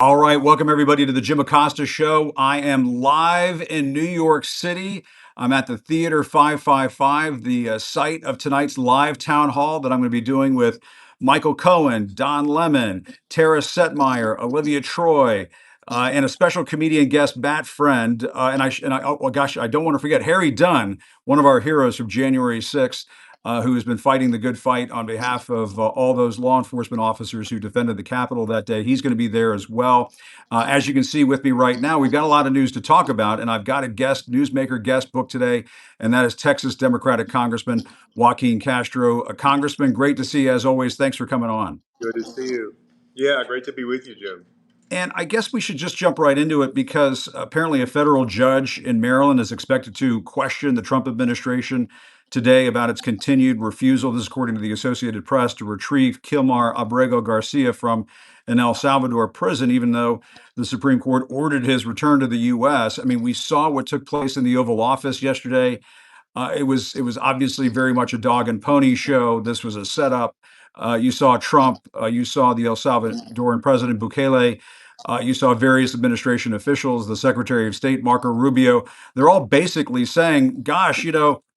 All right, welcome everybody to the Jim Acosta Show. I am live in New York City. I'm at the Theater 555, the site of tonight's live town hall that I'm going to be doing with Michael Cohen, Don Lemon, Tara Setmeyer, Olivia Troy, and a special comedian guest, Matt Friend. Oh gosh, I don't want to forget Harry Dunn, one of our heroes from January 6th. Who has been fighting the good fight on behalf of all those law enforcement officers who defended the Capitol that day. He's going to be there as well. As you can see with me right now, we've got a lot of news to talk about, and I've got a newsmaker guest book today, and that is Texas Democratic Congressman Joaquin Castro. Congressman, great to see you as always. Thanks for coming on. Good to see you. Yeah, great to be with you, Jim. And I guess we should just jump right into it because apparently a federal judge in Maryland is expected to question the Trump administration today about its continued refusal, this is according to the Associated Press, to retrieve Kilmar Abrego Garcia from an El Salvador prison, even though the Supreme Court ordered his return to the U.S. I mean, we saw what took place in the Oval Office yesterday. It was obviously very much a dog and pony show. This was a setup. You saw Trump. You saw the El Salvadoran President Bukele. You saw various administration officials, the Secretary of State, Marco Rubio. They're all basically saying, gosh,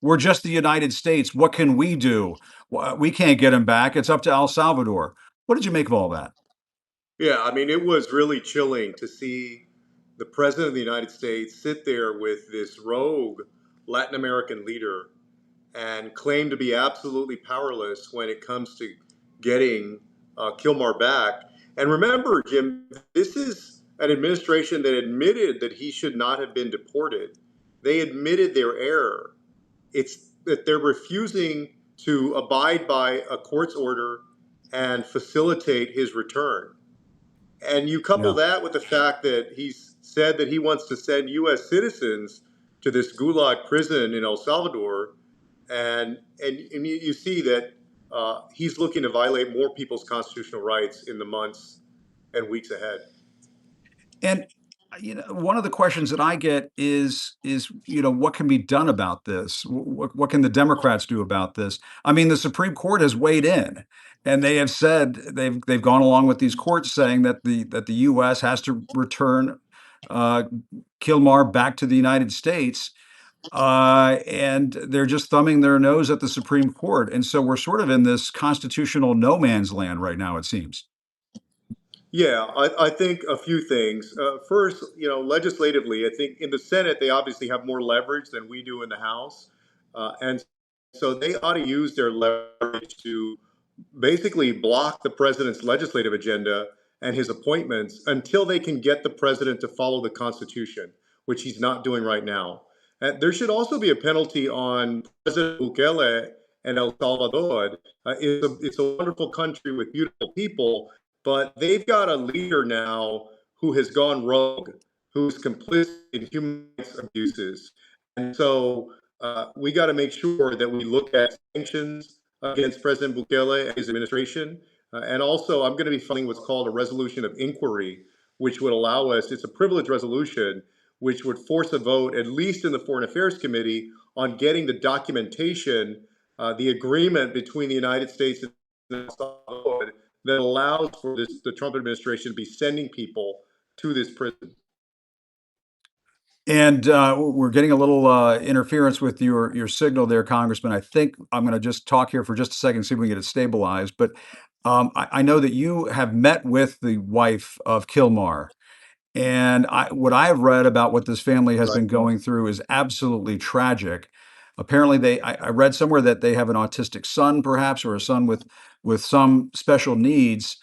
we're just the United States. What can we do? We can't get him back. It's up to El Salvador. What did you make of all that? Yeah, I mean, it was really chilling to see the President of the United States sit there with this rogue Latin American leader and claim to be absolutely powerless when it comes to getting Kilmar back. And remember, Jim, this is an administration that admitted that he should not have been deported. They admitted their error. It's that they're refusing to abide by a court's order and facilitate his return. And you couple Yeah. that with the fact that he's said that he wants to send U.S. citizens to this gulag prison in El Salvador, and you see that he's looking to violate more people's constitutional rights in the months and weeks ahead. And one of the questions that I get is what can be done about this? What can the Democrats do about this? I mean, the Supreme Court has weighed in, and they have said they've gone along with these courts saying that the U.S. has to return uh, Kilmar back to the United States, and they're just thumbing their nose at the Supreme Court, and so we're sort of in this constitutional no man's land right now. It seems. Yeah, I think a few things. First, legislatively, I think in the Senate, they obviously have more leverage than we do in the House. And so they ought to use their leverage to basically block the president's legislative agenda and his appointments until they can get the president to follow the Constitution, which he's not doing right now. And there should also be a penalty on President Bukele and El Salvador. It's a wonderful country with beautiful people, but they've got a leader now who has gone rogue, who's complicit in human rights abuses. And so we got to make sure that we look at sanctions against President Bukele and his administration. And also, I'm going to be filing what's called a resolution of inquiry, which would allow us, it's a privilege resolution, which would force a vote, at least in the Foreign Affairs Committee, on getting the documentation, the agreement between the United States and El Salvador that allows for the Trump administration to be sending people to this prison. And we're getting a little interference with your signal there, Congressman. I think I'm going to just talk here for just a second, see if we can get it stabilized. But I know that you have met with the wife of Kilmar, and what I've read about what this family has Right. been going through is absolutely tragic. Apparently, I read somewhere that they have an autistic son, perhaps, or a son with some special needs,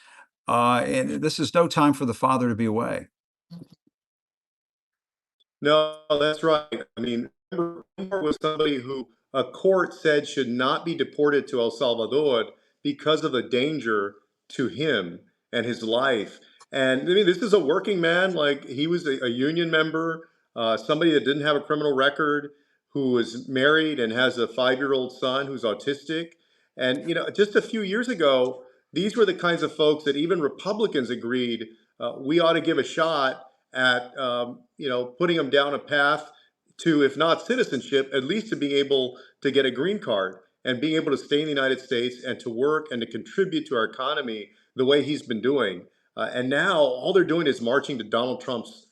and this is no time for the father to be away. No, that's right. I mean, Umar was somebody who a court said should not be deported to El Salvador because of the danger to him and his life. And I mean, this is a working man. Like he was a union member, somebody that didn't have a criminal record, who was married and has a 5-year-old son who's autistic. And just a few years ago, these were the kinds of folks that even Republicans agreed we ought to give a shot at putting them down a path to, if not citizenship, at least to being able to get a green card and being able to stay in the United States and to work and to contribute to our economy the way he's been doing. And now all they're doing is marching to Donald Trump's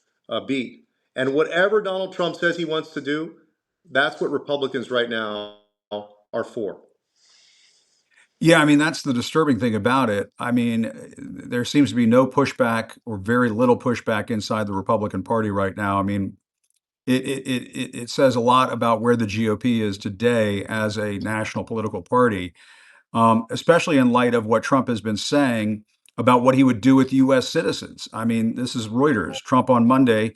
beat. And whatever Donald Trump says he wants to do, that's what Republicans right now are for. Yeah, I mean, that's the disturbing thing about it. I mean, there seems to be no pushback or very little pushback inside the Republican Party right now. I mean, it says a lot about where the GOP is today as a national political party, especially in light of what Trump has been saying about what he would do with U.S. citizens. I mean, this is Reuters. Trump on Monday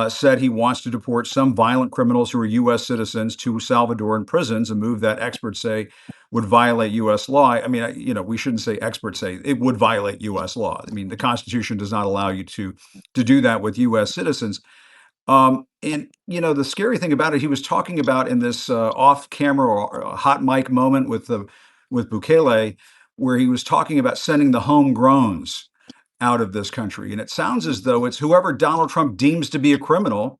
said he wants to deport some violent criminals who are U.S. citizens to Salvadoran prisons, a move that experts say would violate U.S. law. I mean, we shouldn't say experts say it would violate U.S. law. I mean, the Constitution does not allow you to do that with U.S. citizens. And the scary thing about it, he was talking about in this off-camera or hot mic moment with Bukele, where he was talking about sending the homegrowns out of this country. And it sounds as though it's whoever Donald Trump deems to be a criminal,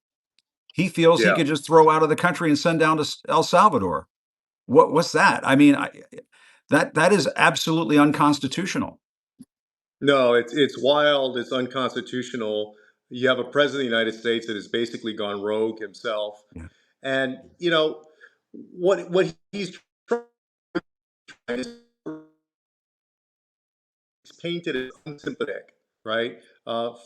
he feels he Yeah. could just throw out of the country and send down to El Salvador. What's that? I mean, that is absolutely unconstitutional. No, it's wild. It's unconstitutional. You have a president of the United States that has basically gone rogue himself, Yeah. and what he's trying to painted as unsympathetic, right?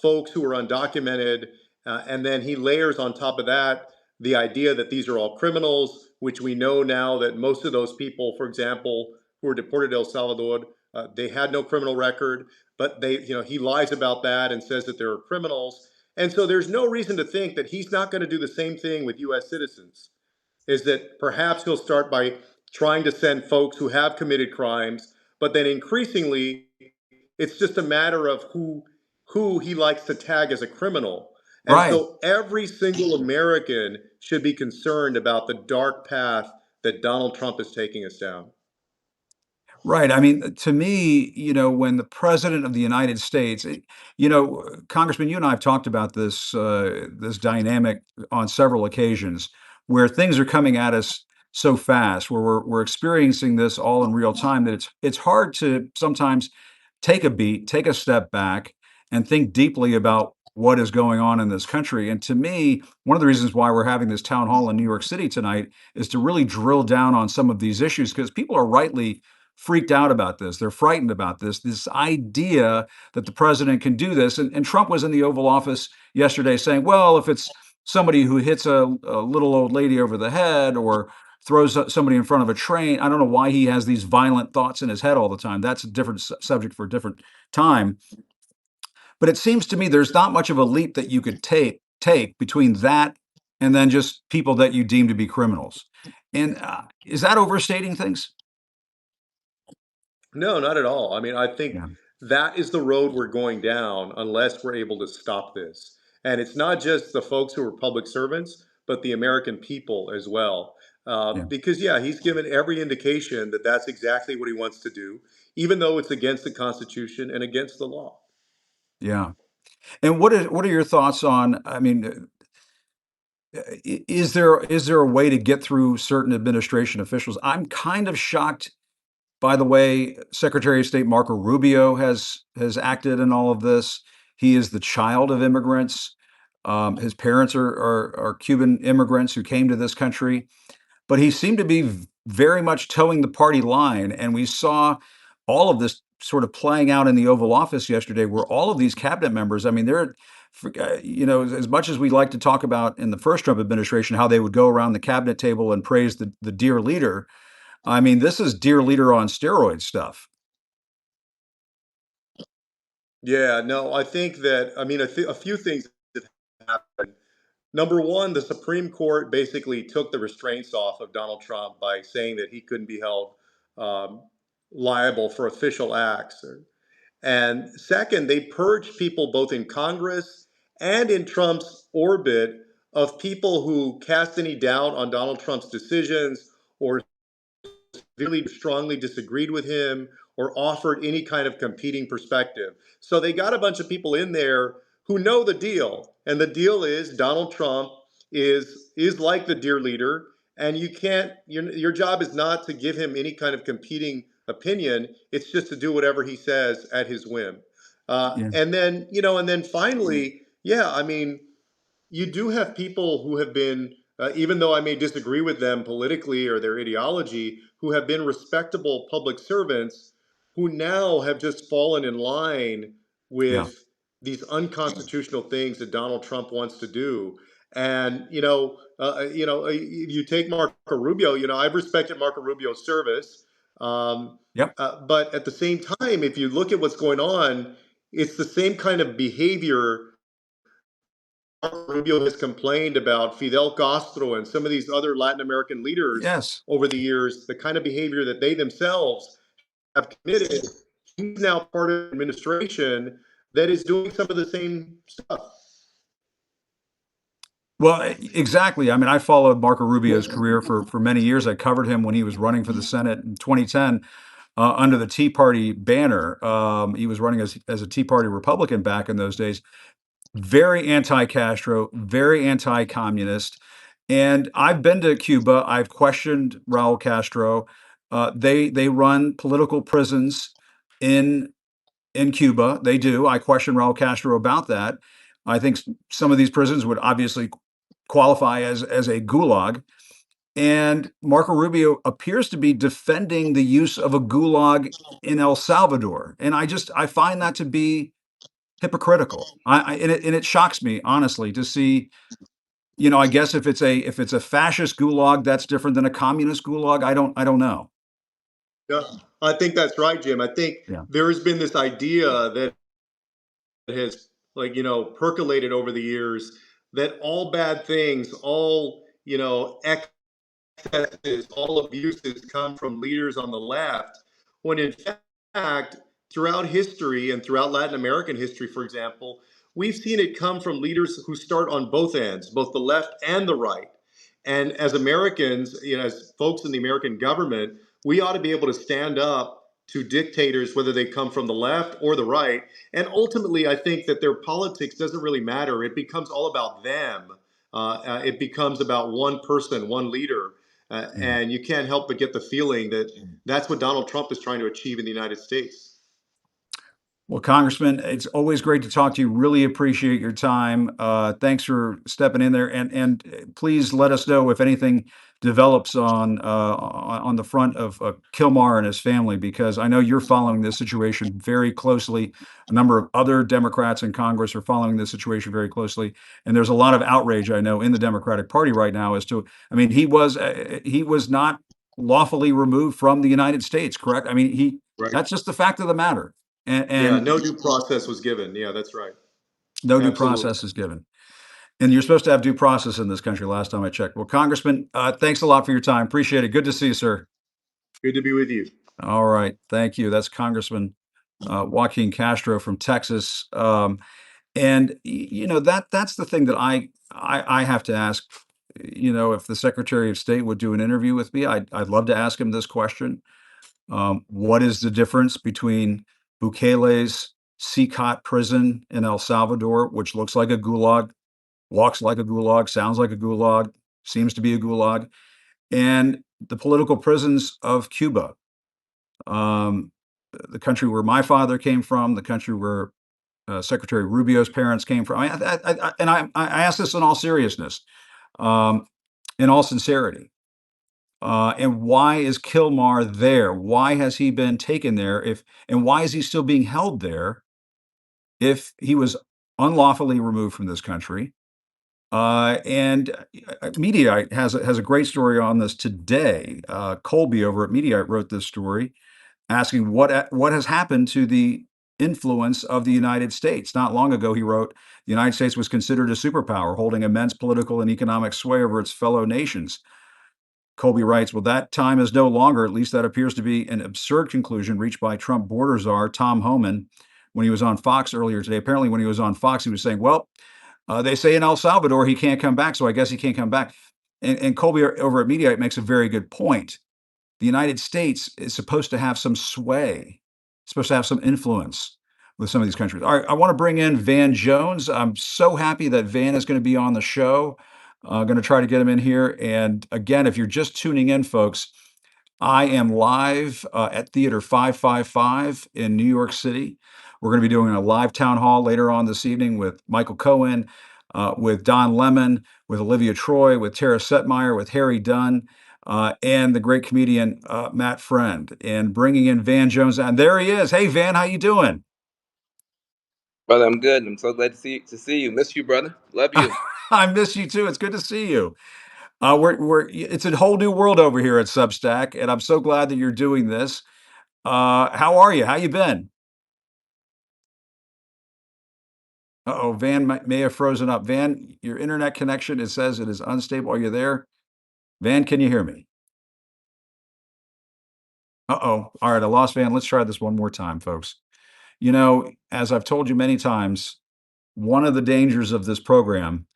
Folks who are undocumented, and then he layers on top of that the idea that these are all criminals, which we know now that most of those people, for example, who were deported to El Salvador, they had no criminal record, but he lies about that and says that they're criminals, and so there's no reason to think that he's not going to do the same thing with U.S. citizens. Is that perhaps he'll start by trying to send folks who have committed crimes, but then increasingly it's just a matter of who he likes to tag as a criminal. And Right. so every single American should be concerned about the dark path that Donald Trump is taking us down. Right. I mean, to me, when the president of the United States, Congressman, you and I have talked about this dynamic on several occasions, where things are coming at us so fast, where we're experiencing this all in real time, that it's hard to sometimes take a beat, take a step back, and think deeply about what is going on in this country. And to me, one of the reasons why we're having this town hall in New York City tonight is to really drill down on some of these issues, because people are rightly freaked out about this. They're frightened about this idea that the president can do this. And Trump was in the Oval Office yesterday saying, well, if it's somebody who hits a little old lady over the head or throws somebody in front of a train, I don't know why he has these violent thoughts in his head all the time. That's a different subject for a different time. But it seems to me there's not much of a leap that you could take between that and then just people that you deem to be criminals. And is that overstating things? No, not at all. I mean, I think Yeah, that is the road we're going down unless we're able to stop this. And it's not just the folks who are public servants, but the American people as well. yeah, Because, yeah, he's given every indication that that's exactly what he wants to do, even though it's against the Constitution and against the law. yeah. And what are your thoughts on? I mean, is there a way to get through certain administration officials? I'm kind of shocked by the way Secretary of State Marco Rubio has acted in all of this. He is the child of immigrants. His parents are Cuban immigrants who came to this country, but he seemed to be very much towing the party line. And we saw all of this sort of playing out in the Oval Office yesterday, where all of these cabinet members, I mean, as much as we like to talk about in the first Trump administration, how they would go around the cabinet table and praise the dear leader. I mean, this is dear leader on steroid stuff. Yeah, no, I think that, I mean, a few things that happened. Number one, the Supreme Court basically took the restraints off of Donald Trump by saying that he couldn't be held um, liable for official acts. And second, they purged people both in Congress and in Trump's orbit of people who cast any doubt on Donald Trump's decisions or really strongly disagreed with him or offered any kind of competing perspective. So they got a bunch of people in there who know the deal. And the deal is Donald Trump is like the dear leader, and you can't your job is not to give him any kind of competing opinion. It's just to do whatever he says at his whim. Yeah. And then finally, yeah, I mean, you do have people who have been, even though I may disagree with them politically or their ideology, who have been respectable public servants who now have just fallen in line Yeah. with these unconstitutional things that Donald Trump wants to do. And you take Marco Rubio. I've respected Marco Rubio's service, um, Yep. but at the same time, if you look at what's going on, it's the same kind of behavior Rubio has complained about Fidel Castro and some of these other Latin American leaders Yes. over the years, the kind of behavior that they themselves have committed. He's now part of an administration that is doing some of the same stuff. Well, exactly. I mean, I followed Marco Rubio's career for many years. I covered him when he was running for the Senate in 2010 under the Tea Party banner. He was running as a Tea Party Republican back in those days. Very anti-Castro, very anti-communist. And I've been to Cuba. I've questioned Raul Castro. They run political prisons in Cuba. They do. I question Raul Castro about that. I think some of these prisons would obviously qualify as a gulag. And Marco Rubio appears to be defending the use of a gulag in El Salvador. And I find that to be hypocritical. And it shocks me honestly to see. I guess if it's a fascist gulag, that's different than a communist gulag. I don't know. Yeah, I think that's right, Jim. I think Yeah. there has been this idea that has, like, percolated over the years that all bad things, all, excesses, all abuses come from leaders on the left, when in fact, throughout history and throughout Latin American history, for example, we've seen it come from leaders who start on both ends, both the left and the right. And as Americans, as folks in the American government, we ought to be able to stand up to dictators, whether they come from the left or the right. And ultimately, I think that their politics doesn't really matter. It becomes all about them. It becomes about one person, one leader. Yeah. And you can't help but get the feeling that that's what Donald Trump is trying to achieve in the United States. Well, Congressman, it's always great to talk to you. Really appreciate your time. Thanks for stepping in there, and please let us know if anything develops on the front of Kilmar and his family, because I know you're following this situation very closely. A number of other Democrats in Congress are following this situation very closely, and there's a lot of outrage I know in the Democratic Party right now as to. I mean, he was not lawfully removed from the United States, correct? I mean, he. Right. That's just the fact of the matter. And, Yeah, and no due process was given. Yeah, that's right. no due Absolutely. process is given. And you're supposed to have due process in this country, last time I checked. Well, Congressman, thanks a lot for your time. Appreciate it. Good to see you, sir. Good to be with you. All right. Thank you. That's Congressman Joaquin Castro from Texas. That's the thing that I have to ask. If the Secretary of State would do an interview with me, I'd love to ask him this question. What is the difference between Bukele's Sikot prison in El Salvador, which looks like a gulag, walks like a gulag, sounds like a gulag, seems to be a gulag, and the political prisons of Cuba, um, the country where my father came from, the country where Secretary Rubio's parents came from. I ask this in all seriousness, um, in all sincerity. And why is Kilmar there? Why has he been taken there? And why is he still being held there if he was unlawfully removed from this country? And Mediaite has a great story on this today. Colby over at Mediaite wrote this story asking what has happened to the influence of the United States. Not long ago, he wrote, the United States was considered a superpower, holding immense political and economic sway over its fellow nations. Colby writes, well, that time is no longer. At least that appears to be an absurd conclusion reached by Trump border czar Tom Homan when he was on Fox earlier today. Apparently, when he was on Fox, he was saying, well, they say in El Salvador he can't come back, so I guess he can't come back. And Colby over at Mediaite makes a very good point. The United States is supposed to have some sway, supposed to have some influence with some of these countries. All right, I want to bring in Van Jones. I'm so happy that Van is going to be on the show. Going to try to get him in here. And again, if you're just tuning in, folks, I am live at Theater 555 in New York City We're going to be doing a live town hall later on this evening with Michael Cohen, with Don Lemon, with Olivia Troy, with Tara Setmeyer, with Harry Dunn, and the great comedian Matt Friend, and bringing in Van Jones. And there he is. Hey, Van, how you doing? Brother, I'm good. I'm so glad to see you. Miss you, brother. Love you. I miss you too. It's good to see you. It's a whole new world over here at Substack, and I'm so glad that you're doing this. How are you? How you been? Uh-oh, Van may have frozen up. Van, your internet connection, it says it is unstable. Are you there? Van, can you hear me? Uh-oh. All right, I lost Van. Let's try this one more time, folks. You know, as I've told you many times, one of the dangers of this program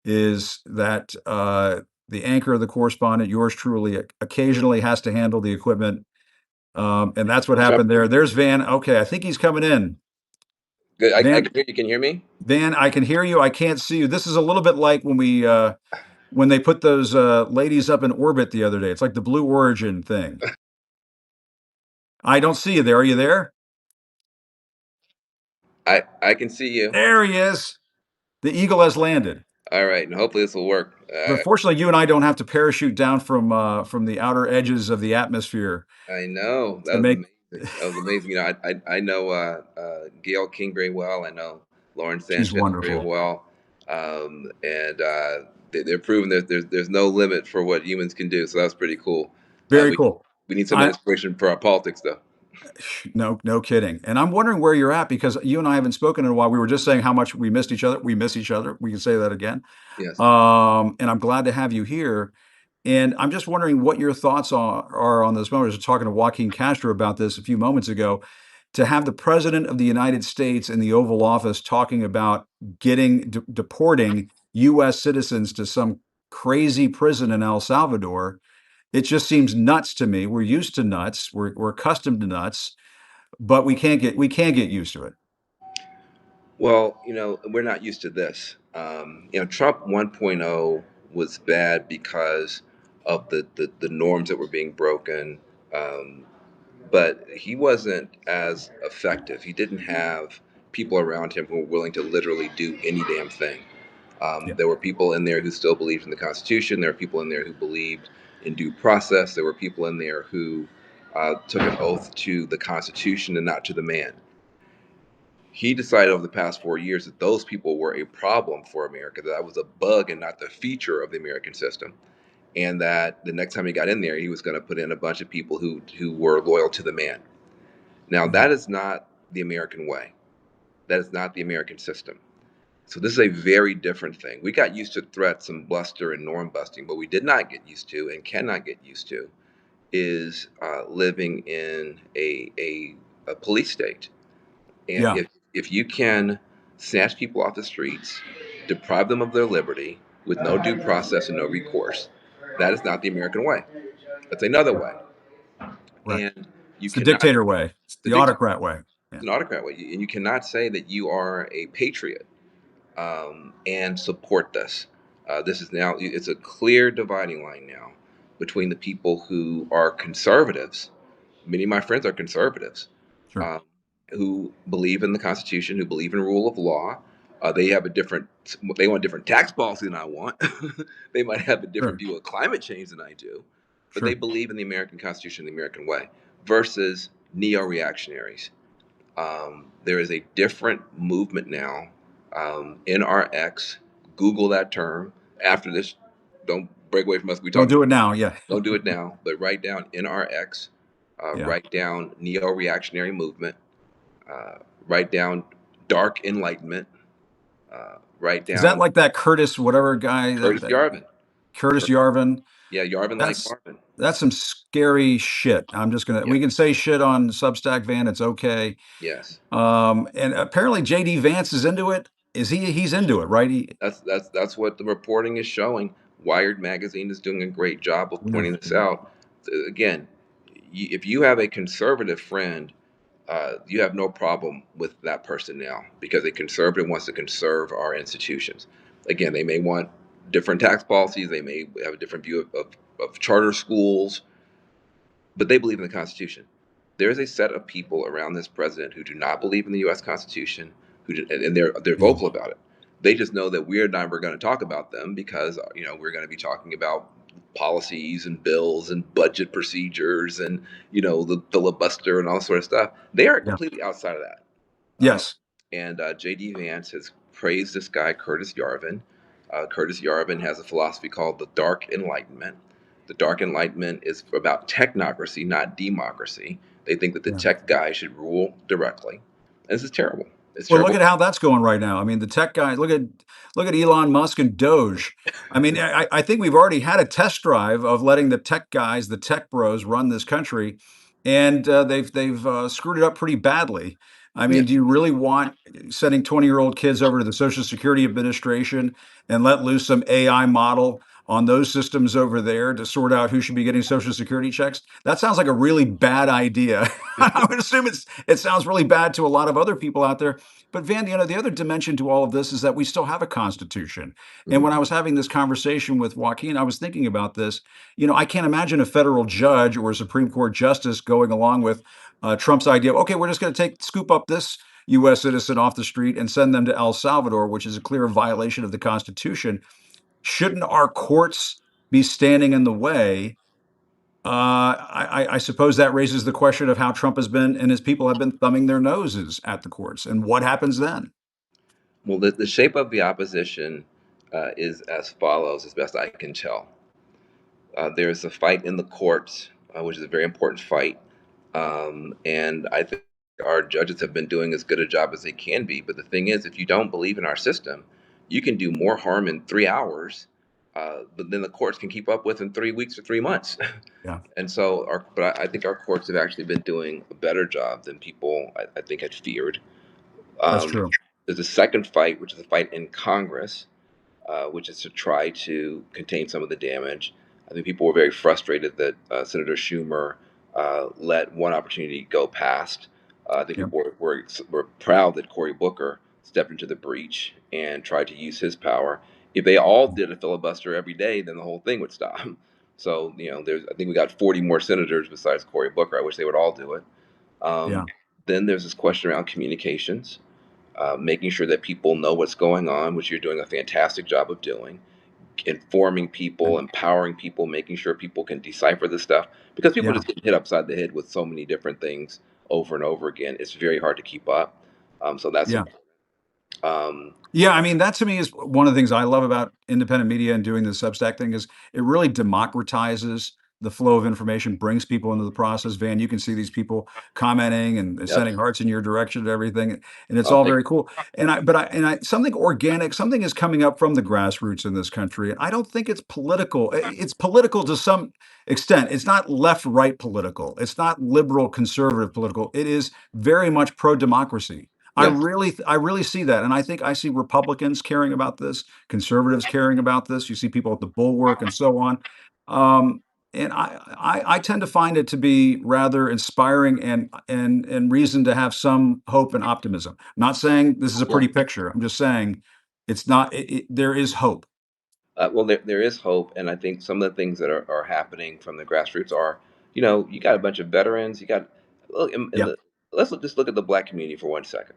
is that the anchor of the correspondent, yours truly, occasionally has to handle the equipment. And that's what Jump happened there. There's Van. Okay, I think he's coming in. good. I Van, can hear you. Can you hear me? Van, I can hear you. I can't see you. This is a little bit like when they put those ladies up in orbit the other day. It's like the Blue Origin thing. I don't see you there. Are you there? I can see you. There he is. The Eagle has landed. All right, and hopefully this will work. But fortunately, you and I don't have to parachute down from the outer edges of the atmosphere I know that to was make. amazing. That was amazing. I know Gail King very well. I know Lauren She's Sanchez very wonderful. well, and they're proving that there's no limit for what humans can do. So that was pretty cool. Very We cool. we need some I inspiration for our politics, though. no kidding. And I'm wondering where you're at because you and I haven't spoken in a while. We were just saying how much we missed each other. We miss each other. We can say that again. Yes. And I'm glad to have you here. And I'm just wondering what your thoughts are on this moment. I was talking to Joaquin Castro about this a few moments ago. To have the president of the United States in the Oval Office talking about deporting U.S. citizens to some crazy prison in El Salvador, it just seems nuts to me. We're used to nuts. We're accustomed to nuts, but we can't get used to it. Well, we're not used to this. Trump 1.0 was bad because of the norms that were being broken, um, but he wasn't as effective. He didn't have people around him who were willing to literally do any damn thing. Yeah. There were people in there who still believed in the Constitution. There were people in there who believed in due process. There were people in there who took an oath to the Constitution and not to the man. He decided over the past 4 years that those people were a problem for America, that was a bug and not the feature of the American system. And that the next time he got in there, he was going to put in a bunch of people who were loyal to the man. Now, Mhm. that is not the American way. That is not the American system. So, this is a very different thing. We got used to threats and bluster and norm busting, but we did not get used to and cannot get used to is living in a police state. And Yeah. if you can snatch people off the streets, deprive them of their liberty with no due process and no recourse, that is not the American way. That's another way. Right. And you It's the cannot, dictator way. It's the the dictator, autocrat way. Yeah. an autocrat way, and you cannot say that you are a patriot and support this. This is now, it's a clear dividing line now between the people who are conservatives. Many of my friends are conservatives Sure. um, who believe in the Constitution, who believe in rule of law. They have a different, they want a different tax policy than I want. They might have a different Sure. view of climate change than I do, but they Sure. believe in the American Constitution, the American way, versus neo-reactionaries. There is a different movement now. NRX, Google that term. After this, don't break away from us. We Don't talking do about. it now. Yeah. Don't do it now, but write down NRX, Yeah. write down neo-reactionary movement, uh, write down dark enlightenment, write Is that down like that Curtis whatever guy Curtis Yarvin. Curtis Yarvin? Yeah, Yarvin like That's Marvin. that's some scary shit. Yeah. We can say shit on Substack Van. It's okay. Yes. And apparently JD Vance is into it. He's into it, right? That's what the reporting is showing. Wired magazine is doing a great job of Yeah. pointing this out. Again, if you have a conservative friend, you have no problem with that person now because a conservative wants to conserve our institutions. Again, they may want different tax policies, they may have a different view of charter schools, but they believe in the Constitution. there's a set of people around this president who do not believe in the U.S. Constitution, and they're Yeah. vocal about it. They just know that we're never going to talk about them because we're going to be talking about policies and bills and budget procedures and the filibuster and all sort of stuff. They are Yeah. completely outside of that. Um, Yes. and J.D. Vance has praised this guy, Curtis Yarvin. Curtis Yarvin has a philosophy called the Dark Enlightenment. The Dark Enlightenment is about technocracy, not democracy. They think that the Yeah. tech guy should rule directly. And this is terrible. It's Well, look terrible. at how that's going right now. I mean, the tech guys. Look at Elon Musk and Doge. I mean, I think we've already had a test drive of letting the tech guys, the tech bros, run this country, and they've screwed it up pretty badly. I Yeah. mean, do you really want sending 20-year-old kids over to the Social Security Administration and let loose some AI model on those systems over there to sort out who should be getting Social Security checks? That sounds like a really bad idea. I would assume it sounds really bad to a lot of other people out there. But Van, the other dimension to all of this is that we still have a constitution. And when I Mhm. was having this conversation with Joaquin, I was thinking about this. I can't imagine a federal judge or a Supreme Court justice going along with Trump's idea of, okay, we're just going to scoop up this U.S. citizen off the street and send them to El Salvador, which is a clear violation of the Constitution. Shouldn't our courts be standing in the way? I suppose that raises the question of how Trump has been and his people have been thumbing their noses at the courts, and what happens then? Well, the shape of the opposition is as follows, as best I can tell. There's a fight in the courts, which is a very important fight. And I think our judges have been doing as good a job as they can be. But the thing is, if you don't believe in our system, you can do more harm in 3 hours, but then the courts can keep up with in 3 weeks or 3 months. Yeah, And so, but I think our courts have actually been doing a better job than people I think had feared. that's Um, true. there's a second fight, which is a fight in Congress, which is to try to contain some of the damage. I think people were very frustrated that Senator Schumer let one opportunity go past. I think Yep. people were proud that Cory Booker stepped into the breach and tried to use his power. If they all did a filibuster every day, then the whole thing would stop. So I think we got 40 more senators besides Cory Booker. I wish they would all do it. Yeah, Um, then there's this question around communications, making sure that people know what's going on, which you're doing a fantastic job of doing, informing people, and empowering people, making sure people can decipher this stuff because people yeah, just get hit upside the head with so many different things over and over again. It's very hard to keep up. So that's yeah. important. Um, Yeah, I mean, that to me is one of the things I love about independent media and doing the Substack thing is it really democratizes the flow of information, brings people into the process. Van, you can see these people commenting and yep. sending hearts in your direction and everything, and it's Oh, all thank very cool. And I something organic, something is coming up from the grassroots in this country. And I don't think it's political. It's political to some extent. It's not left-right political. It's not liberal conservative political. It is very much pro-democracy. yeah. I really see that, and I think I see Republicans caring about this, conservatives caring about this. You see people at the Bulwark and so on, and I tend to find it to be rather inspiring and reason to have some hope and optimism. Not saying this is a Well, pretty picture. I'm just saying it's not. There is hope. well, there is hope, and I think some of the things that are happening from the grassroots are, you got a bunch of veterans. You got look in Yeah, the just look at the black community for 1 second.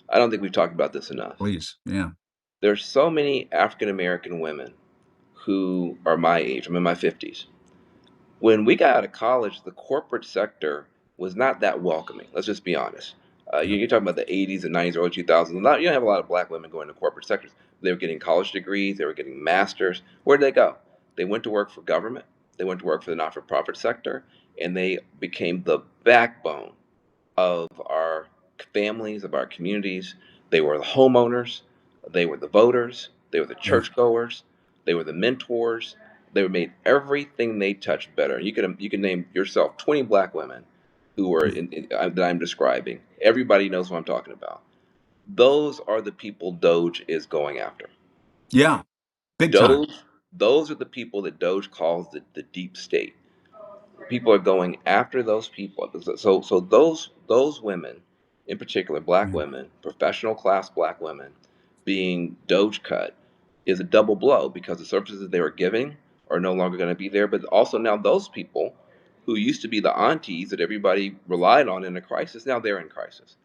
I don't think we've talked about this enough. please. Yeah, There's so many African American women who are my age. I'm in my 50s. When we got out of college, the corporate sector was not that welcoming. Let's just be honest. yeah, You're talking about the 80s and 90s, early 2000s. Not, you don't have a lot of black women going to corporate sectors. They were getting college degrees, they were getting masters. Where did they go? They went to work for government, they went to work for the not for profit sector, and they became the backbone of our families, of our communities. They were the homeowners, they were the voters, they were the yeah, churchgoers, they were the mentors. They made everything they touched better. You can name yourself 20 black women who were that I'm describing. Everybody knows what I'm talking about. Those are the people Doge is going after. yeah. Big time. Doge, those are the people that Doge calls the deep state. People are going after those people. So those women, in particular, black Yeah, women, professional class black women, being Doge cut, is a double blow because the services they were giving are no longer going to be there. But also now those people who used to be the aunties that everybody relied on in a crisis, now they're in crisis.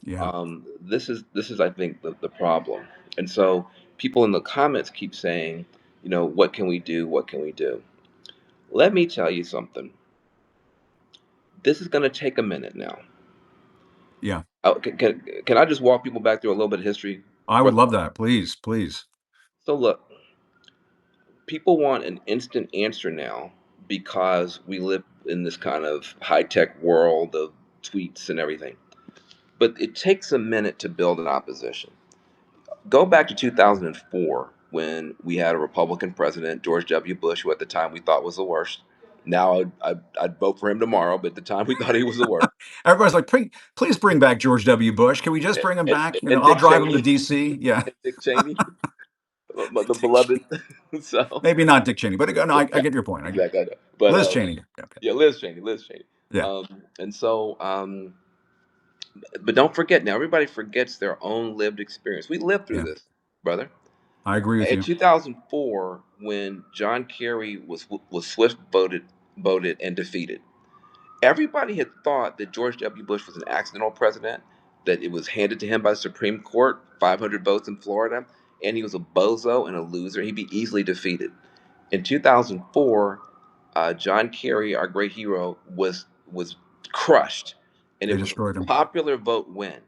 Yeah. This is I think the problem. And so people in the comments keep saying, what can we do? What can we do? Let me tell you something. This is going to take a minute now. Yeah. Can I just walk people back through a little bit of history? I would love that. Please, please. So look, people want an instant answer now because we live in this kind of high-tech world of tweets and everything. But it takes a minute to build an opposition. Go back to 2004 when we had a Republican president, George W. Bush, who at the time we thought was the worst. Now I'd vote for him tomorrow, but at the time we thought he was the worst. Everybody's like, please bring back George W. Bush. Can we just bring him And, back? and I'll Dick drive him to Cheney, D.C. Yeah. and Dick Cheney, the Dick beloved. Cheney. So Maybe not Dick Cheney, but no, I yeah, get your point. exactly. I know. But Liz Cheney. Yeah. yeah, Liz Cheney. Yeah. And so, but don't forget now. Everybody forgets their own lived experience. We lived through Yeah. this, brother. I agree with In you. 2004, when John Kerry was swift voted and defeated, everybody had thought that George W. Bush was an accidental president, that it was handed to him by the Supreme Court, 500 votes in Florida, and he was a bozo and a loser. He'd be easily defeated. In 2004, John Kerry, our great hero, was crushed, and They it was a destroyed him. popular vote win.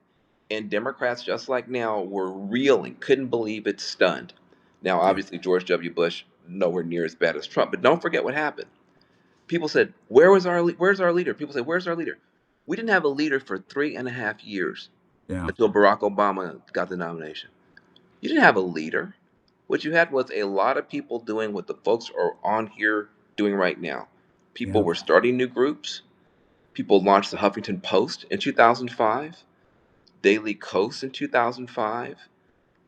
And Democrats, just like now, were reeling, couldn't believe it, stunned. Now, Yeah. obviously, George W. Bush nowhere near as bad as Trump, but don't forget what happened. People said, Where's our leader?" People said, "Where's our leader?" We didn't have a leader for 3.5 years Yeah. until Barack Obama got the nomination. You didn't have a leader. What you had was a lot of people doing what the folks are on here doing right now. People Yeah. were starting new groups. People launched the Huffington Post in 2005, Daily Kos in 2005,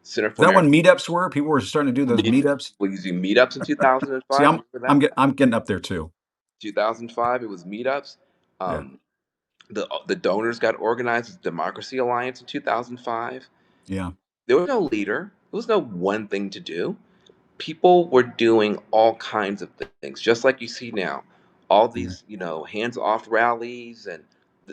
Center Is for that when American meetups were? People were starting to do those Media. meetups. People using meetups in See, 2005. Remember I'm that? getting up there too. 2005, it was meetups. Yeah. Um, the donors got organized as Democracy Alliance in 2005. Yeah. There was no leader. There was no one thing to do. People were doing all kinds of things, just like you see now. All Yeah. these, hands off rallies. And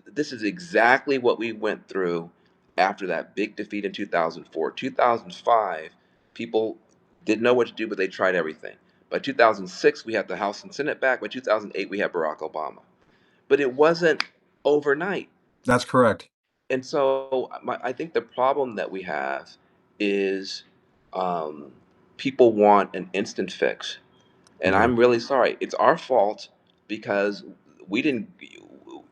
this is exactly what we went through after that big defeat in 2004. 2005, people didn't know what to do, but they tried everything. By 2006, we had the House and Senate back. By 2008, we had Barack Obama. But it wasn't overnight. That's correct. And so I think the problem that we have is, um, people want an instant fix. And Yeah. I'm really sorry. It's our fault because we didn't.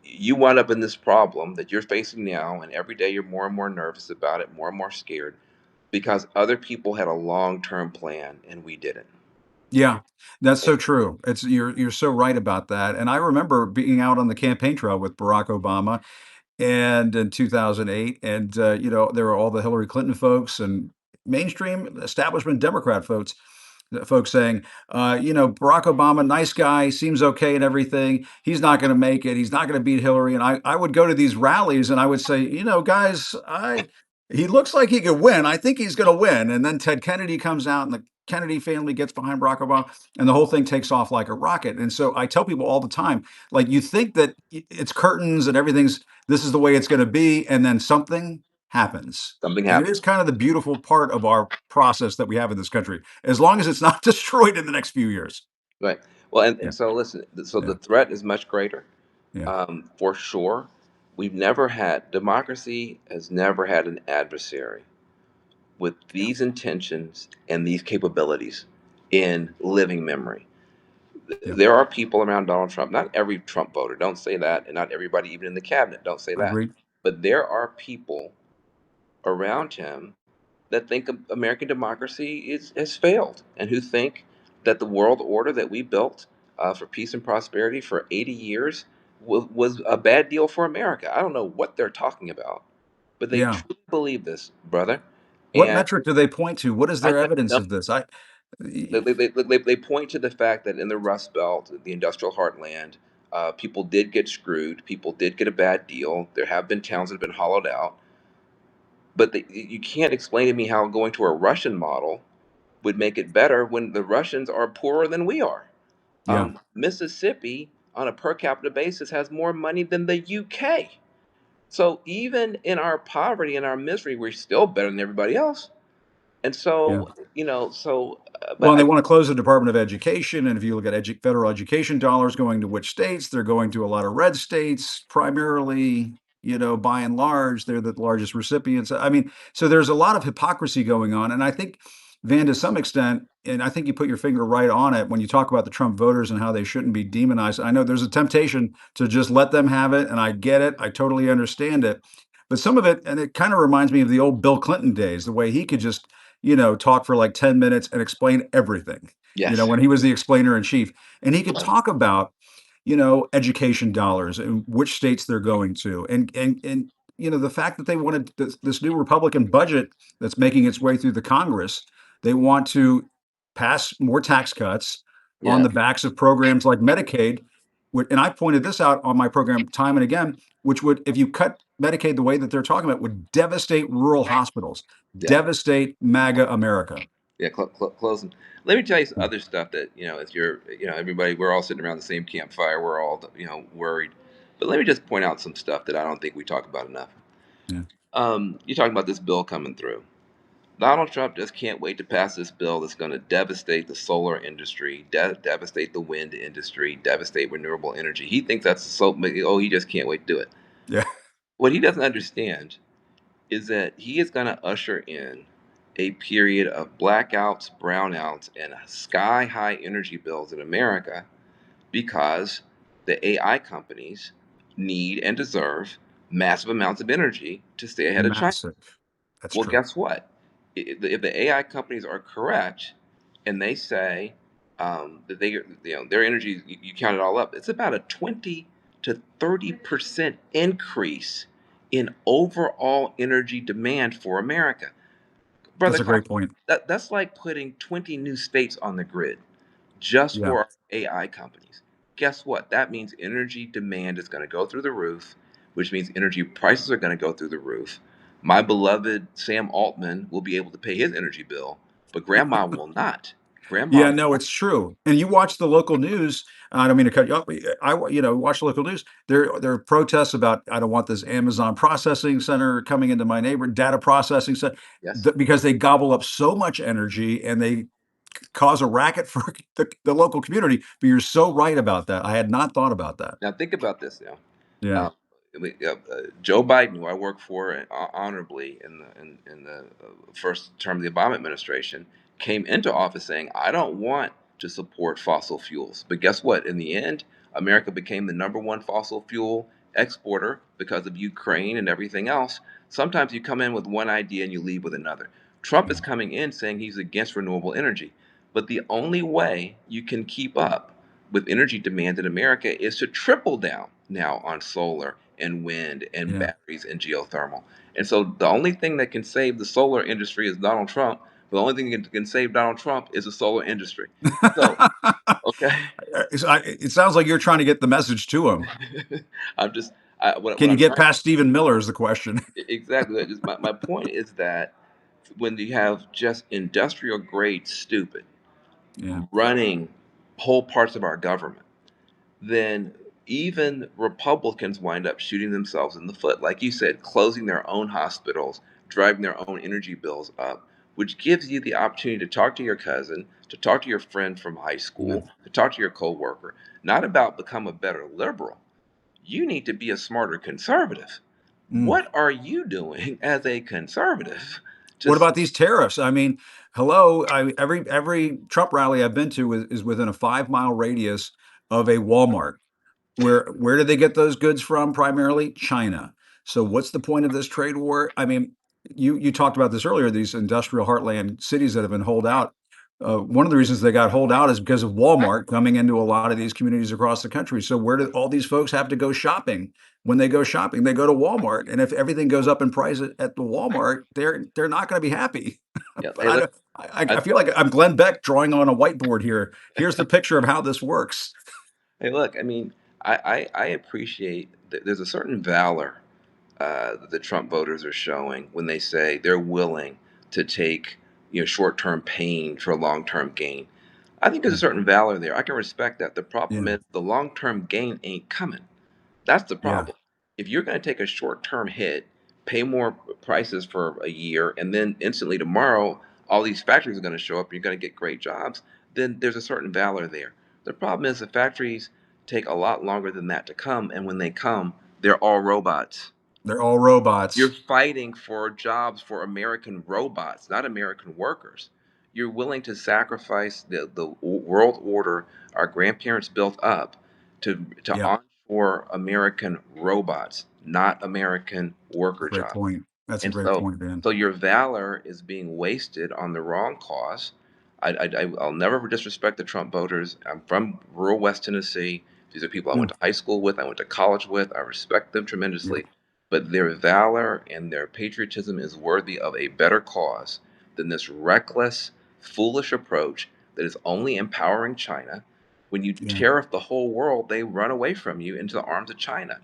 You wound up in this problem that you're facing now, and every day you're more and more nervous about it, more and more scared, because other people had a long-term plan and we didn't. Yeah. That's so true. You're so right about that. And I remember being out on the campaign trail with Barack Obama and in 2008, and there were all the Hillary Clinton folks and mainstream establishment Democrat folks saying, Barack Obama, nice guy, seems okay and everything. He's not going to make it. He's not going to beat Hillary. And I would go to these rallies and I would say, guys, he looks like he could win. I think he's going to win. And then Ted Kennedy comes out and the Kennedy family gets behind Barack Obama and the whole thing takes off like a rocket. And so I tell people all the time, like, you think that it's curtains and this is the way it's going to be. And then something happens. Something And it happened, is kind of the beautiful part of our process that we have in this country, as long as it's not destroyed in the next few years. right? Well, and, Yeah, and so listen. So the yeah, threat is much greater, yeah, for sure. We've never had democracy has never had an adversary with yeah, these intentions and these capabilities in living memory. yeah. There are people around Donald Trump, not every Trump voter, don't say that, and not everybody even in the cabinet, don't say that. Agreed. But there are people around him that think American democracy has failed and who think that the world order that we built, for peace and prosperity for 80 years was a bad deal for America. I don't know what they're talking about, but they Yeah. truly believe this, brother. What And metric do they point to? What is I their evidence don't of this? they point to the fact that in the Rust Belt, the industrial heartland, people did get screwed. People did get a bad deal. There have been towns that have been hollowed out. But you can't explain to me how going to a Russian model would make it better when the Russians are poorer than we are. Yeah, Mississippi on a per capita basis has more money than the UK. So even in our poverty and our misery, we're still better than everybody else. And Yeah. so, Well, but and they want to close the Department of Education. And if you look at federal education dollars going to which states, they're going to a lot of red states primarily. By and large, they're the largest recipients. I mean, so there's a lot of hypocrisy going on. And I think, Van, to some extent, and I think you put your finger right on it when you talk about the Trump voters and how they shouldn't be demonized. I know there's a temptation to just let them have it. And I get it. I totally understand it. But some of it, and it kind of reminds me of the old Bill Clinton days, the way he could just talk for like 10 minutes and explain everything, yes, when he was the explainer in chief. And he could talk about, education dollars and which states they're going to. And the fact that they wanted this new Republican budget that's making its way through the Congress, they want to pass more tax cuts on yeah, the backs of programs like Medicaid. And I pointed this out on my program time and again, which would, if you cut Medicaid the way that they're talking about, would devastate rural hospitals, yeah. devastate MAGA America. Yeah, closing. Let me tell you some Yeah, other stuff that if you're, everybody, we're all sitting around the same campfire. We're all, worried. But let me just point out some stuff that I don't think we talk about enough. yeah, You're talking about this bill coming through. Donald Trump just can't wait to pass this bill that's going to devastate the solar industry, devastate the wind industry, devastate renewable energy. He thinks that's so. Oh, he just can't wait to do it. yeah. What he doesn't understand is that he is going to usher in a period of blackouts, brownouts, and sky high energy bills in America because the AI companies need and deserve massive amounts of energy to stay ahead of China. Massive. That's Well, true. guess what? If the AI companies are correct and they say that their energy, you count it all up, it's about a 20 to 30% increase in overall energy demand for America. That's Brother a Carl, great point. that's like putting 20 new states on the grid just Yeah. for AI companies. Guess what? That means energy demand is going to go through the roof, which means energy prices are going to go through the roof. My beloved Sam Altman will be able to pay his energy bill, but grandma will not. Grandma, Yeah, no, it's true. And you watch the local news. I don't mean to cut you off. But watch the local news. There are protests about I don't want this Amazon processing center coming into my neighborhood, data processing center, yes. because they gobble up so much energy and they cause a racket for the local community. But you're so right about that. I had not thought about that. Now think about this now. Yeah. Joe Biden, who I work for honorably in the first term of the Obama administration, came into office saying, "I don't want to support fossil fuels." But guess what? In the end, America became the number one fossil fuel exporter because of Ukraine and everything else. Sometimes you come in with one idea and you leave with another. Trump is Yeah. coming in saying he's against renewable energy, but the only way you can keep up with energy demand in America is to triple down now on solar and wind and Yeah. batteries and geothermal. And so the only thing that can save the solar industry is Donald Trump. But the only thing that can save Donald Trump is the solar industry. So, okay, It sounds like you're trying to get the message to him. I'm just what Can you I'm get trying past Stephen Miller is the question. exactly. Just my point is that when you have just industrial grade stupid Yeah. running whole parts of our government, then even Republicans wind up shooting themselves in the foot. Like you said, closing their own hospitals, driving their own energy bills up, which gives you the opportunity to talk to your cousin, to talk to your friend from high Yeah. school, to talk to your coworker, not about become a better liberal. You need to be a smarter conservative. Mm. What are you doing as a conservative? What Just about these tariffs? I mean, hello, every Trump rally I've been to is within a 5-mile radius of a Walmart. Where did they get those goods from primarily? China. So what's the point of this trade war? I mean, you talked about this earlier, these industrial heartland cities that have been holed out. One of the reasons they got holed out is because of Walmart coming into a lot of these communities across the country. So where do all these folks have to go shopping? When they go shopping, they go to Walmart, and if everything goes up in price at the Walmart, they're not going to be happy. yeah. But Hey, I look, don't. I I, feel like I'm Glenn Beck drawing on a whiteboard here. Here's the picture of how this works. hey, look. I mean, I appreciate that there's a certain valor that the Trump voters are showing when they say they're willing to take short-term pain for long-term gain. I think there's a Yeah. certain valor there. I can respect that. The problem Yeah. is the long term gain ain't coming. That's the Yeah. problem. If you're going to take a short term hit, pay more prices for a year, and then instantly tomorrow, all these factories are going to show up, you're going to get great jobs, then there's a certain valor there. The problem is the factories take a lot longer than that to come, and when they come, they're all robots. They're all You're robots. fighting for jobs for American robots, not American workers. You're willing to sacrifice the world order our grandparents built up to Yep. onshore American robots, not American worker Great jobs. point. That's a And great point, Dan. so your valor is being wasted on the wrong cause. I'll never disrespect the Trump voters. I'm from rural West Tennessee. These are people I Yeah. went to high school with, I went to college with. I respect them Yep. tremendously. But their valor and their patriotism is worthy of a better cause than this reckless, foolish approach that is only empowering China. When you Yeah. tariff the whole world, they run away from you into the arms of China,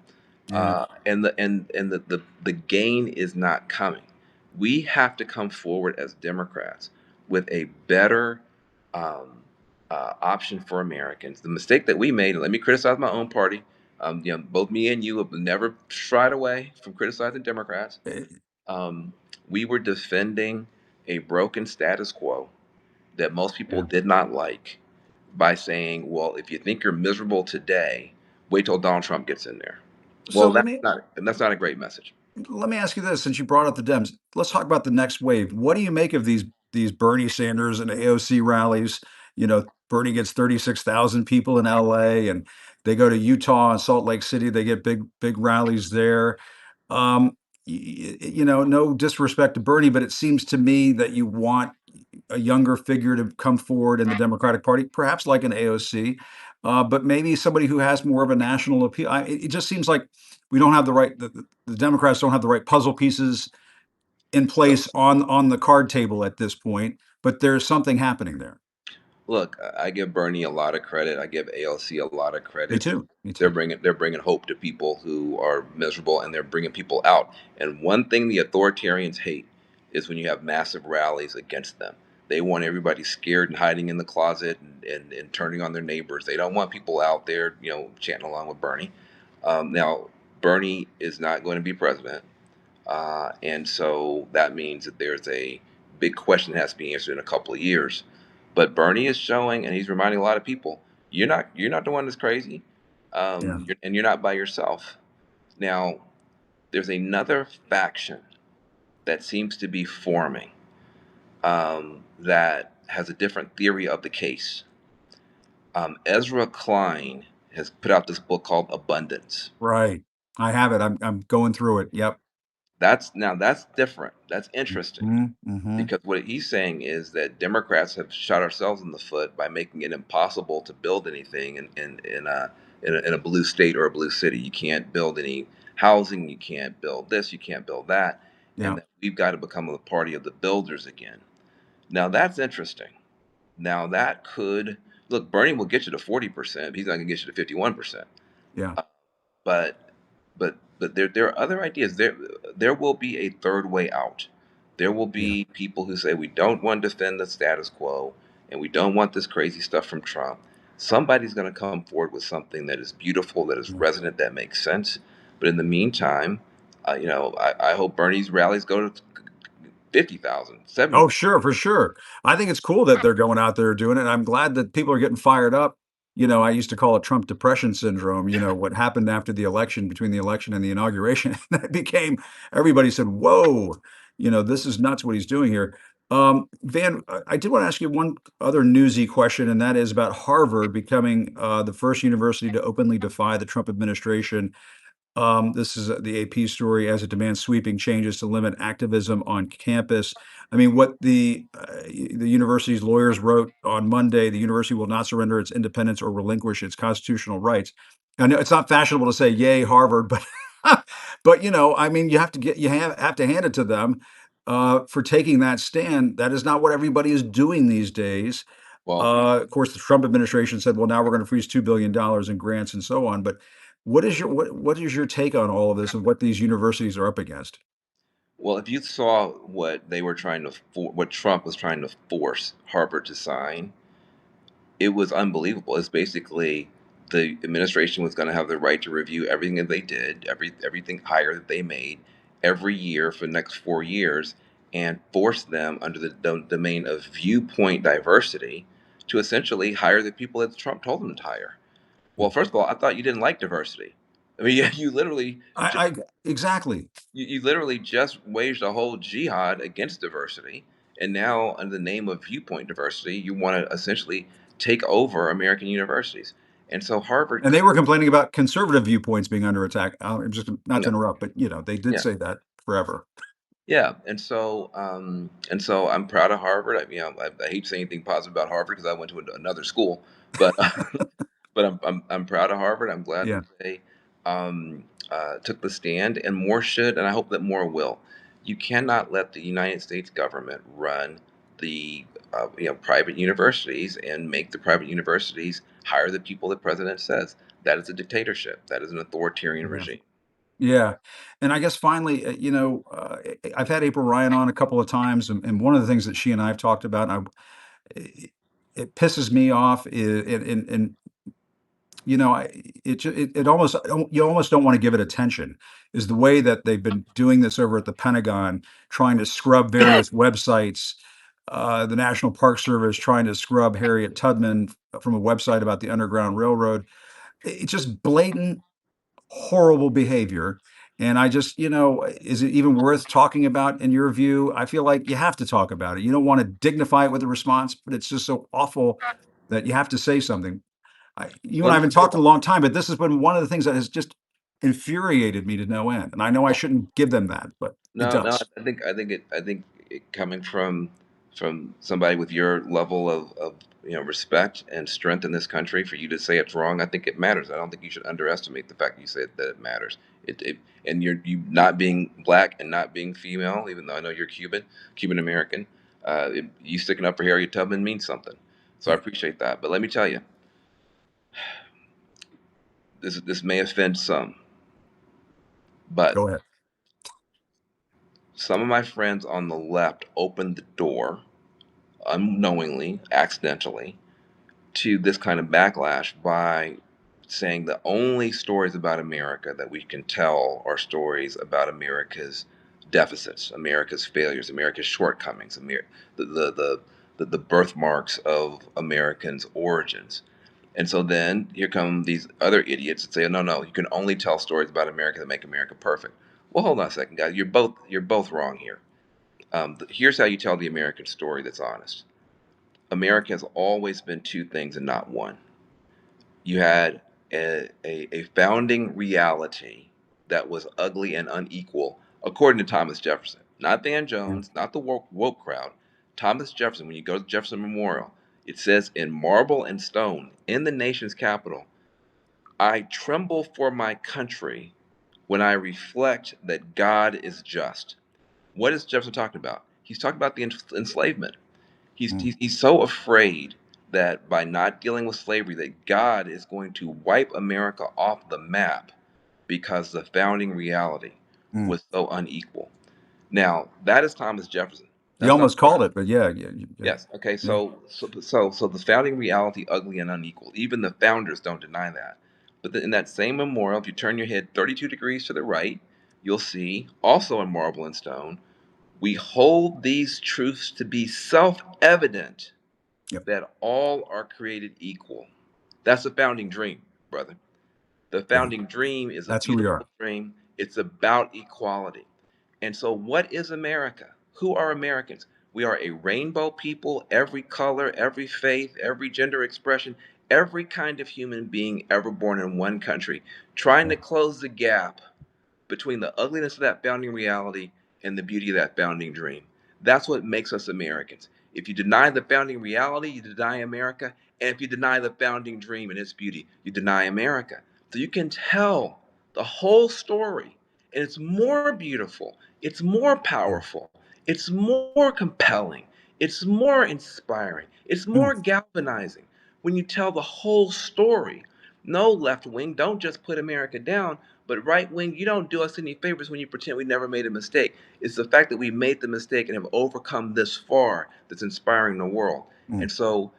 Yeah. and the gain is not coming. We have to come forward as Democrats with a better option for Americans. The mistake that we made, and let me criticize my own party. Both me and you have never shied away from criticizing Democrats. Eh, Um, we were defending a broken status quo that most people Yeah. did not like by saying, well, if you think you're miserable today, wait till Donald Trump gets in there. So Well, that's not a great message. let me ask you this: since you brought up the Dems, let's talk about the next wave. What do you make of these Bernie Sanders and AOC rallies? Bernie gets 36,000 people in LA, and they go to Utah and Salt Lake City. They get big rallies there. Um, no disrespect to Bernie, but it seems to me that you want a younger figure to come forward in the Democratic Party, perhaps like an AOC, but maybe somebody who has more of a national appeal. It just seems like we don't have the Democrats don't have the right puzzle pieces in So, place on the card table at this point, but there's something happening there. look, I give Bernie a lot of credit. I give ALC a lot of Me credit. too. Me They're too. bringing hope to people who are miserable, and they're bringing people out. And one thing the authoritarians hate is when you have massive rallies against them. They want everybody scared and hiding in the closet and turning on their neighbors. They don't want people out there, chanting along with Bernie. Now, Bernie is not going to be president. And so that means that there's a big question that has to be answered in a couple of years. But Bernie is showing, and he's reminding a lot of people, you're not the one that's crazy, Yeah. and you're not by yourself. Now, there's another faction that seems to be forming that has a different theory of the case. Ezra Klein has put out this book called Abundance. Right. I have it. I'm going through it. Yep. That's different. That's interesting. Mm-hmm. Because what he's saying is that Democrats have shot ourselves in the foot by making it impossible to build anything in a blue state or a blue city. You can't build any housing. You can't build this. You can't build that. And Yeah. that we've got to become the party of the builders again. Now that's interesting. Now that could look. Bernie will get you to 40%. He's not going to get you to 51%. Yeah. but there are other ideas. There will be a third way out. There will Yeah. be people who say we don't want to defend the status quo and we don't want this crazy stuff from Trump. Somebody's going to come forward with something that is beautiful, that is Yeah. resonant, that makes sense. But in the meantime, I hope Bernie's rallies go to 50,000, Oh, 70,000. sure, for sure. I think it's cool that they're going out there doing it. I'm glad that people are getting fired up. I used to call it Trump depression syndrome. What happened after the election, between the election and the inauguration, that became everybody said, "Whoa, this is nuts what he's doing here." Van, I did want to ask you one other newsy question, and that is about Harvard becoming the first university to openly defy the Trump administration. This is the AP story as it demands sweeping changes to limit activism on campus. I mean, what the university's lawyers wrote on Monday: the university will not surrender its independence or relinquish its constitutional rights. I know it's not fashionable to say "Yay, Harvard," but but I mean, you have to hand it to them for taking that stand. That is not what everybody is doing these days. Well, Of course, the Trump administration said, "Well, now we're going to freeze $2 billion in grants and so on." But what is your take on all of this and what these universities are up against? if you saw what they were what Trump was trying to force Harvard to sign, it was unbelievable. It's basically the administration was going to have the right to review everything that they did, everything hire that they made every year for the next 4 years, and force them under the domain of viewpoint diversity to essentially hire the people that Trump told them to hire. Well, first of all, I thought you didn't like diversity. I mean, you literally I exactly. you literally just waged a whole jihad against diversity, and now under the name of viewpoint diversity, you want to essentially take over American universities. And so Harvard, And they were complaining about conservative viewpoints being under attack. I'm just not to yeah, interrupt, but they did yeah, say that forever. yeah. And so I'm proud of Harvard. I hate to say anything positive about Harvard because I went to another school, but but I'm proud of Harvard. I'm glad Yeah, that they took the stand, and more should, and I hope that more will. You cannot let the United States government run the private universities and make the private universities hire the people the president says. That is a dictatorship. That is an authoritarian yeah, regime. yeah. And I guess finally, I've had April Ryan on a couple of times, and one of the things that she and I have talked about, it, it pisses me off is, and it almost, you almost don't want to give it attention, is the way that they've been doing this over at the Pentagon, trying to scrub various websites. The National Park Service trying to scrub Harriet Tubman from a website about the Underground Railroad. It's just blatant, horrible behavior. And I just, is it even worth talking about in your view? I feel like you have to talk about it. You don't want to dignify it with a response, but it's just so awful that you have to say something. You and Let I me haven't talked in a long time, but this has been one of the things that has just infuriated me to no end. And I know I shouldn't give them that, but it No, no. does. I think coming from somebody with your level of respect and strength in this country, for you to say it's wrong, I think it matters. I don't think you should underestimate the fact you said that it matters. It and you not being black and not being female, even though I know you're Cuban American, you sticking up for Harriet Tubman means something. So I Yeah, appreciate that. But let me tell you, this may offend some, but go ahead. some of my friends on the left opened the door unknowingly, accidentally, to this kind of backlash by saying the only stories about America that we can tell are stories about America's deficits, America's failures, America's shortcomings, the, the, the, the birthmarks of Americans' origins. And so then here come these other idiots that say, no, no, you can only tell stories about America that make America perfect. Well, hold on a second, guys. You're both wrong here. Here's how you tell the American story that's honest. America has always been two things and not one. You had a founding reality that was ugly and unequal, according to Thomas Jefferson. Not Van Yeah. Jones, not the woke crowd. Thomas Jefferson, when you go to Jefferson Memorial, it says in marble and stone in the nation's capital, I tremble for my country when I reflect that God is just. What is Jefferson talking about? He's talking about the enslavement. He's, Mm, he's he's so afraid that by not dealing with slavery, that God is going to wipe America off the map because the founding reality mm. was so unequal. Now that is Thomas Jefferson. You That's not almost called it, but yeah, yeah, yeah, yes. Okay. yeah, So the founding reality ugly and unequal. Even the founders don't deny that. But in that same memorial, if you turn your head 32 degrees to the right, you'll see also in marble and stone, we hold these truths to be self-evident yep, that all are created equal. That's a founding dream, brother. The yeah. founding dream is a That's who we beautiful are. dream. It's about equality. And so, what is America? Who are Americans? We are a rainbow people, every color, every faith, every gender expression, every kind of human being ever born in one country, trying Yeah, to close the gap between the ugliness of that founding reality and the beauty of that founding dream. That's what makes us Americans. If you deny the founding reality, you deny America. And if you deny the founding dream and its beauty, you deny America. So you can tell the whole story, and it's more beautiful, it's more yeah. powerful, it's more compelling, it's more inspiring, it's Mm, more galvanizing when you tell the whole story. No, left wing, don't just put America down, but right wing, you don't do us any favors when you pretend we never made a mistake. It's the fact that we made the mistake and have overcome this far that's inspiring the world. mm. And so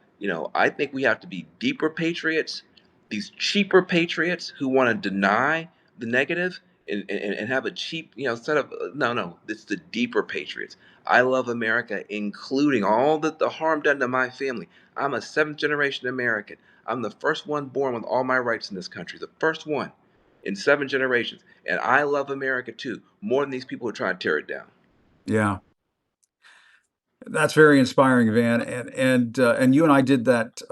I think we have to be deeper patriots, these cheaper patriots who want to deny the negative and have a cheap, instead of, no, no, it's the deeper patriots. I love America, including all the harm done to my family. I'm a seventh generation American. I'm the first one born with all my rights in this country, the first one in 7 generations. And I love America too, more than these people who try to tear it down. Yeah. That's very inspiring, Van. And you and I did that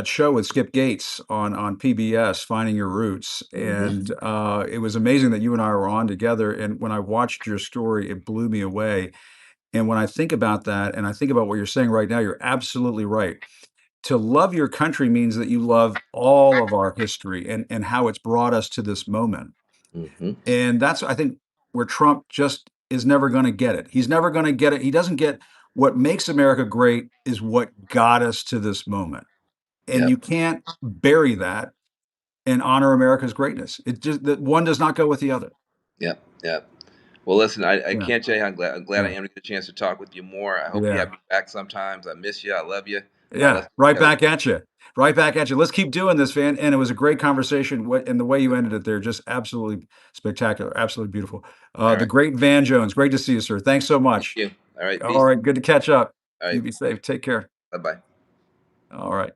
show with Skip Gates on PBS, Finding Your Roots, Hmm. and it was amazing that you and I were on together. And when I watched your story, it blew me away. And when I think about that, and I think about what you're saying right now, you're absolutely right. To love your country means that you love all of our history and how it's brought us to this moment. Hmm. And that's, I think, where Trump just is never going to get it. He's never going to get it. He doesn't get what makes America great is what got us to this moment. And Yep. you can't bury that and honor America's greatness. It just that one does not go with the other. Yep. Yep. Well, listen, I Yeah. can't tell you how glad I Yeah. am to get a chance to talk with you more. I hope you Yeah. have me back sometimes. I miss you. I love you. Yeah. Let's Right together. back at you. Right back at you. Let's keep doing this, Van. And it was a great conversation. And the way you ended it there, just absolutely spectacular. Absolutely beautiful. All The right. great Van Jones. Great to see you, sir. Thanks so Thank much. you. All right. All Peace. right. Good to catch up. All right. You be safe. Take care. Bye bye. All right.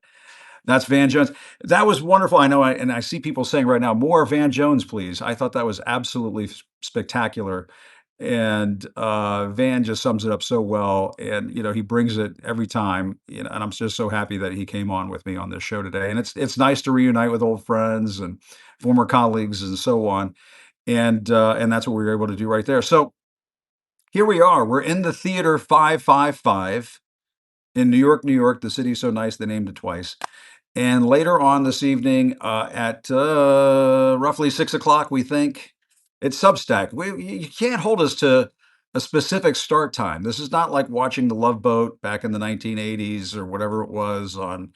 That's Van Jones. That was wonderful. I know, and I see people saying right now, more Van Jones, please. I thought that was absolutely spectacular. And Van just sums it up so well. And, he brings it every time, and I'm just so happy that he came on with me on this show today. And it's nice to reunite with old friends and former colleagues and so on. And that's what we were able to do right there. So here we are. We're in the Theater 555 in New York, New York. The city's so nice, they named it twice. And later on this evening, at roughly 6 o'clock, we think it's Substack. You can't hold us to a specific start time. This is not like watching The Love Boat back in the 1980s or whatever it was on.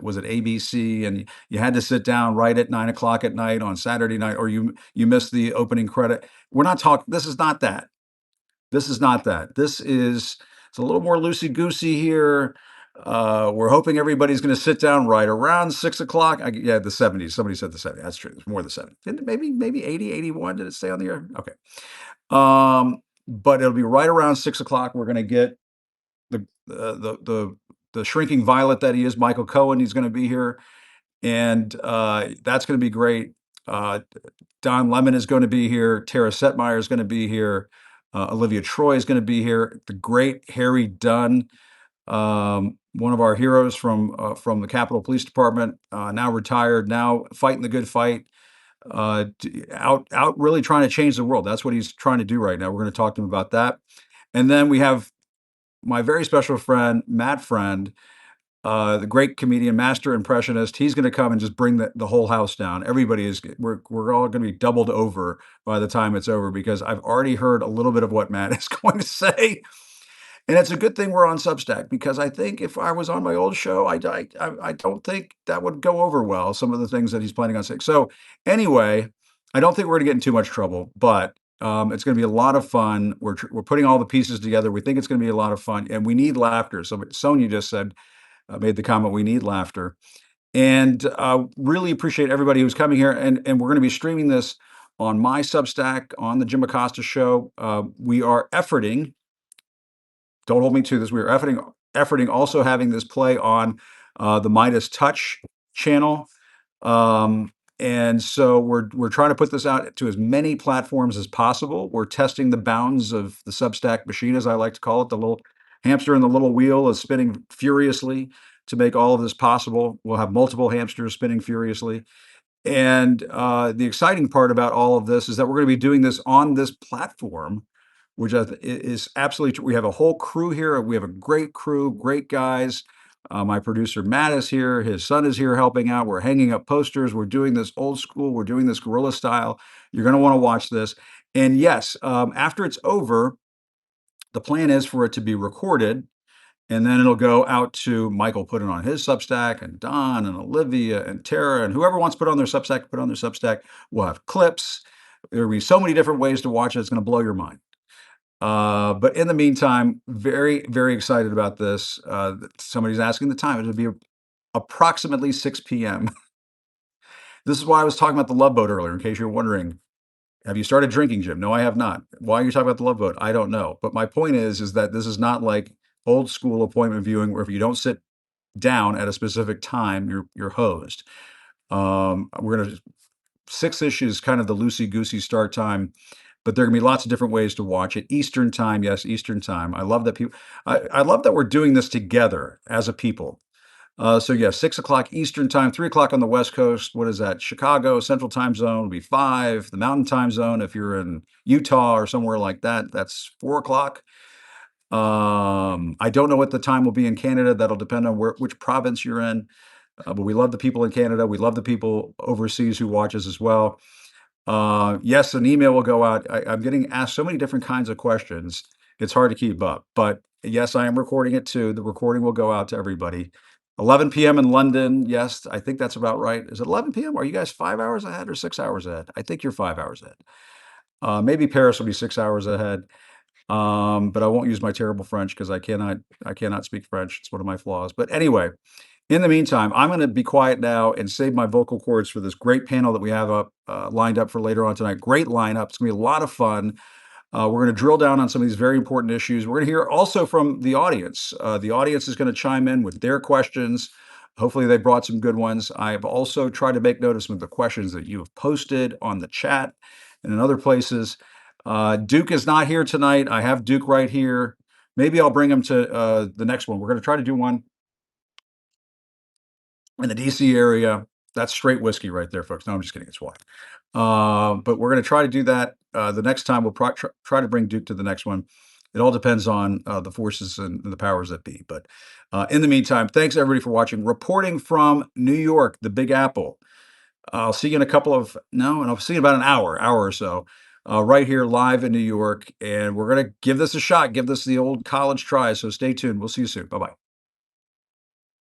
Was it ABC? And you had to sit down right at 9 o'clock at night on Saturday night, or you missed the opening credit. We're not talking. This is not that. This is not that. It's a little more loosey goosey here. We're hoping everybody's going to sit down right around 6 o'clock. Yeah, the 70s. Somebody said the 70s. That's true. It's more the 70s. Maybe 80, 81. Did it stay on the air? Okay. But it'll be right around 6 o'clock. We're going to get the shrinking violet that he is, Michael Cohen. He's going to be here, and that's going to be great. Uh, Don Lemon is going to be here. Tara Setmeyer is going to be here. Olivia Troy is going to be here. The great Harry Dunn, one of our heroes from the Capitol Police Department, now retired, now fighting the good fight, out really trying to change the world. That's what he's trying to do right now. We're going to talk to him about that. And then we have my very special friend, Matt Friend, the great comedian, master impressionist. He's going to come and just bring the whole house down. We're all going to be doubled over by the time it's over because I've already heard a little bit of what Matt is going to say. And it's a good thing we're on Substack because I think if I was on my old show, I don't think that would go over well, some of the things that he's planning on saying. So anyway, I don't think we're going to get in too much trouble, but it's going to be a lot of fun. We're putting all the pieces together. We think it's going to be a lot of fun, and we need laughter. So Sonia just said, made the comment, we need laughter. And really appreciate everybody who's coming here. And we're going to be streaming this on my Substack, on the Jim Acosta Show. We are efforting, don't hold me to this, we are efforting also having this play on the Midas Touch channel. And so we're trying to put this out to as many platforms as possible. We're testing the bounds of the Substack machine, as I like to call it. The little hamster in the little wheel is spinning furiously to make all of this possible. We'll have multiple hamsters spinning furiously. And the exciting part about all of this is that we're going to be doing this on this platform, which is absolutely true. We have a whole crew here. We have a great crew, great guys. My producer Matt is here. His son is here helping out. We're hanging up posters. We're doing this old school. We're doing this guerrilla style. You're going to want to watch this. And yes, after it's over, the plan is for it to be recorded, and then it'll go out to Michael, put it on his Substack, and Don and Olivia and Tara and whoever wants to put on their Substack, put on their Substack. We'll have clips. There'll be so many different ways to watch it. It's going to blow your mind. But in the meantime, very, very excited about this. Somebody's asking the time. It'll be approximately 6 p.m. This is why I was talking about the Love Boat earlier, in case you're wondering. Have you started drinking, Jim? No, I have not. Why are you talking about the Love Boat? I don't know. But my point is that this is not like old school appointment viewing where if you don't sit down at a specific time, you're hosed. We're gonna Six-ish is kind of the loosey goosey start time, but there are gonna be lots of different ways to watch it. Eastern time, yes, Eastern time. I love that people. I love that we're doing this together as a people. So yeah, 6 o'clock Eastern time, 3 o'clock on the West Coast. What is that? Chicago Central Time Zone would be 5. The Mountain Time Zone, if you're in Utah or somewhere like that, that's 4 o'clock. I don't know what the time will be in Canada. That'll depend on which province you're in. But we love the people in Canada. We love the people overseas who watch us as well. Yes, an email will go out. I'm getting asked so many different kinds of questions. It's hard to keep up. But yes, I am recording it too. The recording will go out to everybody. 11 p.m. in London. Yes, I think that's about right. Is it 11 p.m.? Are you guys 5 hours ahead or 6 hours ahead? I think you're 5 hours ahead. Maybe Paris will be 6 hours ahead. But I won't use my terrible French because I cannot speak French. It's one of my flaws. But anyway, in the meantime, I'm going to be quiet now and save my vocal cords for this great panel that we have up lined up for later on tonight. Great lineup. It's going to be a lot of fun. We're going to drill down on some of these very important issues. We're going to hear also from the audience. The audience is going to chime in with their questions. Hopefully, they brought some good ones. I have also tried to make note of some of the questions that you have posted on the chat and in other places. Duke is not here tonight. I have Duke right here. Maybe I'll bring him to the next one. We're going to try to do one in the DC area. That's straight whiskey right there, folks. No, I'm just kidding. It's water. But we're going to try to do that the next time. We'll try to bring Duke to the next one. It all depends on the forces and the powers that be. But in the meantime, thanks everybody for watching. Reporting from New York, the Big Apple. I'll see you in a couple of no, and I'll see you in about an hour or so, right here live in New York. And we're going to give this a shot, give this the old college try. So stay tuned. We'll see you soon. Bye bye.